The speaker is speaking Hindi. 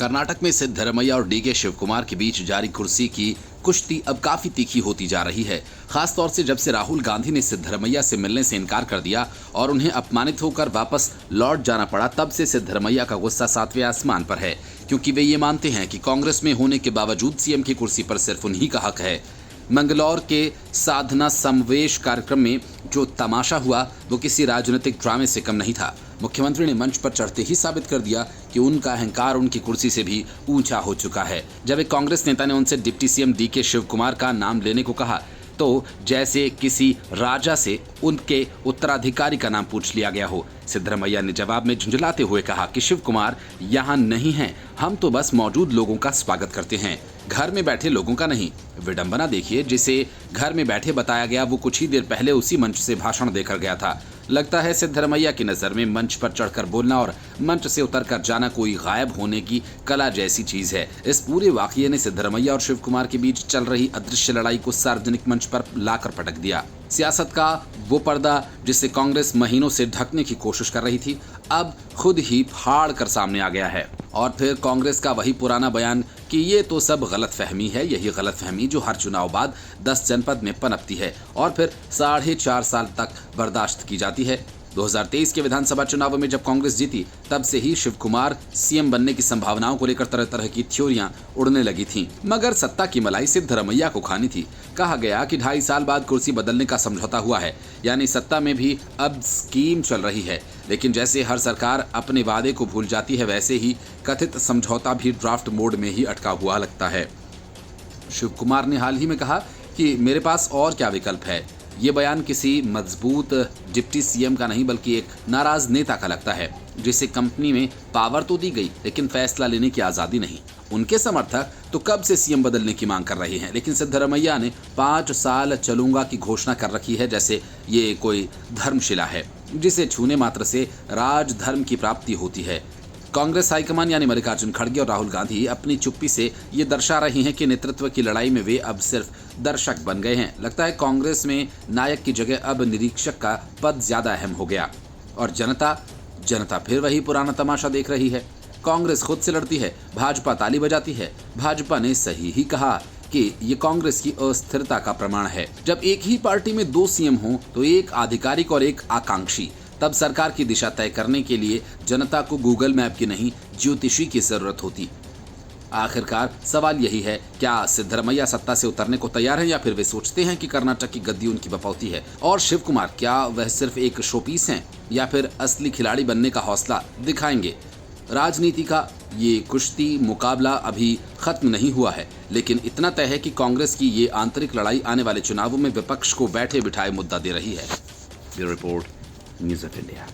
कर्नाटक में सिद्धरमैया और डीके शिवकुमार के बीच जारी कुर्सी की कुश्ती अब काफी तीखी होती जा रही है। खासतौर से जब से राहुल गांधी ने सिद्धरमैया से मिलने से इनकार कर दिया और उन्हें अपमानित होकर वापस लौट जाना पड़ा, तब से सिद्धरमैया का गुस्सा 7वें आसमान पर है, क्योंकि वे ये मानते हैं कि कांग्रेस में होने के बावजूद सीएम की कुर्सी पर सिर्फ उन्हीं का हक है। मंगलौर के साधना समवेश कार्यक्रम में जो तमाशा हुआ वो किसी राजनीतिक ड्रामे से कम नहीं था। मुख्यमंत्री ने मंच पर चढ़ते ही साबित कर दिया कि उनका अहंकार उनकी कुर्सी से भी ऊंचा हो चुका है। जब एक कांग्रेस नेता ने उनसे डिप्टी सीएम डीके शिवकुमार का नाम लेने को कहा तो जैसे किसी राजा से उनके उत्तराधिकारी का नाम पूछ लिया गया हो। सिद्धरमैया ने जवाब में झुंझलाते हुए कहा कि शिवकुमार यहाँ नहीं हैं, हम तो बस मौजूद लोगों का स्वागत करते हैं, घर में बैठे लोगों का नहीं। विडंबना देखिए, जिसे घर में बैठे बताया गया वो कुछ ही देर पहले उसी मंच से भाषण देकर गया था। लगता है सिद्धरमैया की नजर में मंच पर चढ़कर बोलना और मंच से उतरकर जाना कोई गायब होने की कला जैसी चीज है। इस पूरे वाकये ने सिद्धरमैया और शिवकुमार के बीच चल रही अदृश्य लड़ाई को सार्वजनिक मंच पर लाकर पटक दिया। सियासत का वो पर्दा जिसे कांग्रेस महीनों से ढकने की कोशिश कर रही थी, अब खुद ही फाड़ कर सामने आ गया है। और फिर कांग्रेस का वही पुराना बयान कि ये तो सब गलतफहमी है, यही गलतफहमी जो हर चुनाव बाद 10 जनपद में पनपती है और फिर 4.5 साल तक बर्दाश्त की जाती है। 2023 के विधानसभा चुनावों में जब कांग्रेस जीती, तब से ही शिवकुमार सीएम बनने की संभावनाओं को लेकर तरह तरह की थ्योरियां उड़ने लगी थीं। मगर सत्ता की मलाई सिद्धरमैया को खानी थी। कहा गया कि 2.5 साल बाद कुर्सी बदलने का समझौता हुआ है, यानी सत्ता में भी अब स्कीम चल रही है। लेकिन जैसे हर सरकार अपने वादे को भूल जाती है, वैसे ही कथित समझौता भी ड्राफ्ट मोड में ही अटका हुआ लगता है। शिवकुमार ने हाल ही में कहा कि मेरे पास और क्या विकल्प है। ये बयान किसी मजबूत डिप्टी सीएम का नहीं बल्कि एक नाराज नेता का लगता है, जिसे कंपनी में पावर तो दी गई लेकिन फैसला लेने की आजादी नहीं। उनके समर्थक तो कब से सीएम बदलने की मांग कर रहे हैं, लेकिन सिद्धरमैया ने 5 साल चलूंगा की घोषणा कर रखी है, जैसे ये कोई धर्मशिला है जिसे छूने मात्र से राजधर्म की प्राप्ति होती है। कांग्रेस हाईकमान यानी मल्लिकार्जुन खड़गे और राहुल गांधी अपनी चुप्पी से ये दर्शा रहे हैं कि नेतृत्व की लड़ाई में वे अब सिर्फ दर्शक बन गए हैं। लगता है कांग्रेस में नायक की जगह अब निरीक्षक का पद ज्यादा अहम हो गया और जनता फिर वही पुराना तमाशा देख रही है। कांग्रेस खुद से लड़ती है, भाजपा ताली बजाती है। भाजपा ने सही ही कहा कि ये कांग्रेस की अस्थिरता का प्रमाण है। जब एक ही पार्टी में 2 सीएम हों तो एक आधिकारिक और एक आकांक्षी, तब सरकार की दिशा तय करने के लिए जनता को गूगल मैप की नहीं ज्योतिषी की जरूरत होती। आखिरकार सवाल यही है, क्या सिद्धरमैया सत्ता से उतरने को तैयार है या फिर वे सोचते हैं कि कर्नाटक की गद्दी उनकी बपौती है? और शिवकुमार क्या वह सिर्फ एक शोपीस हैं या फिर असली खिलाड़ी बनने का हौसला दिखाएंगे? राजनीति का ये कुश्ती मुकाबला अभी खत्म नहीं हुआ है, लेकिन इतना तय है कि कांग्रेस की ये आंतरिक लड़ाई आने वाले चुनावों में विपक्ष को बैठे बिठाए मुद्दा दे रही है। Bureau report, news of India.